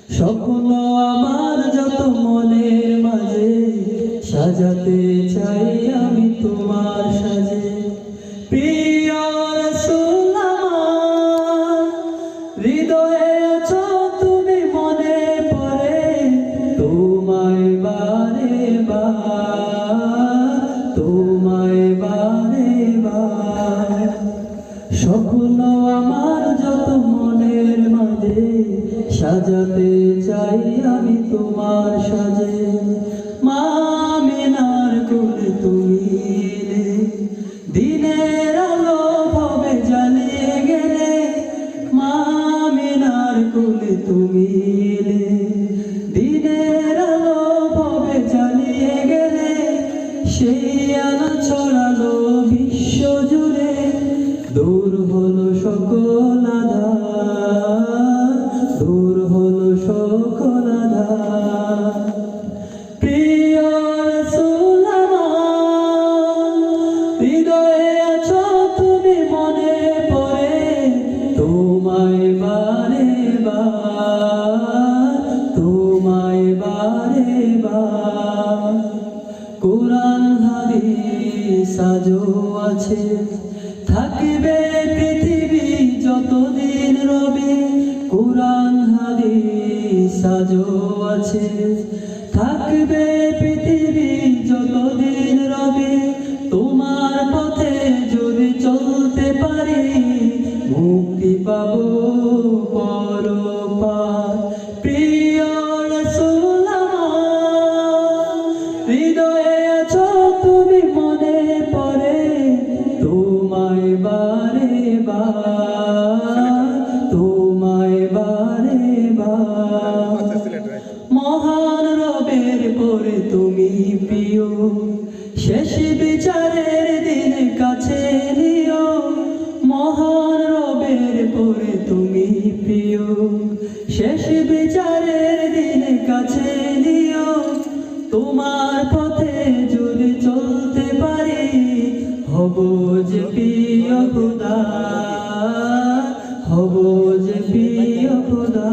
স্বপ্ন আমার যত মনের মাঝে সাজাতে চাই আমি তোমার সাজে। প্রিয় রাসূল আমার, হৃদয়ে আছো তুমি, মনে পড়ে তোমায় বারে বার, তোমায় বারে বার। স্বপ্ন আমার যত মনের মাঝে সাজাতে চাই আমি তোমার সাজে। মা আমিনার কোলে তুমি এলে, দিনের আলো ভবে জ্বালিয়ে গেলে। মা আমিনার কোলে তুমি এলে, দিনের আলো ভবে জ্বালিয়ে গেলে। সেই আলো ছড়ালো বিশ্ব জুড়ে, দূর হলো সকল আঁধার, দূর হলো সকল আঁধার। প্রিয় রাসূল আমার, হৃদয়ে আছো তুমি, মনে পড়ে তোমায় বারে বার, তোমায় বারে বার। কোরআন হাদিস আজও আছে, থাকবে পৃথিবী যতদিন রবে। কোরআন হাদিস আজও আছে, থাকবে পৃথিবী যতদিন রবে। তোমার পথে যদি চলতে পারি, মুক্তি পাবো পরপার। প্রিয় রাসূল আমার, হৃদয়ে আছো তুমি, মনে পড়ে তোমায় বারে বার, তোমায় বারে বার। মহান রবের পরে তুমি প্রিয়, শেষ বিচারের দিন কাছে নিও। মহান রবের পরে তুমি প্রিয়, শেষ বিচারের দিন কাছে নিও। তোমার পথে যদি চলতে পারি, হব যে প্রিয় খোদা, হব যে প্রিয় খোদা।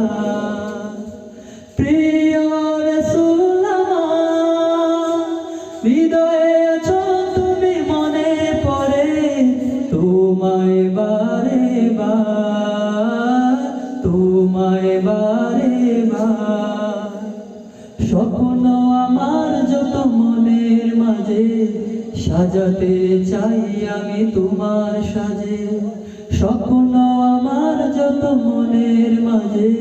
প্রিয় রাসূল আমার, হৃদয়ে আছো তুমি, মনে পড়ে তোমায় বারে বার, তোমায় বারে বার। স্বপ্ন আমার যত মনের মাঝে সাজাতে চাই আমি তোমার সাজে। স্বপ্ন আমার যত মনের মাঝে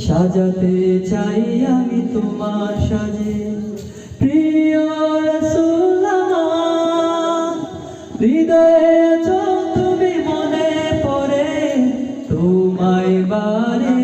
সাজাতে চাই আমি তোমার সাজে। প্রিয় রাসূল আমার, হৃদয়ে আছো তুমি, মনে পড়ে তোমায় বারে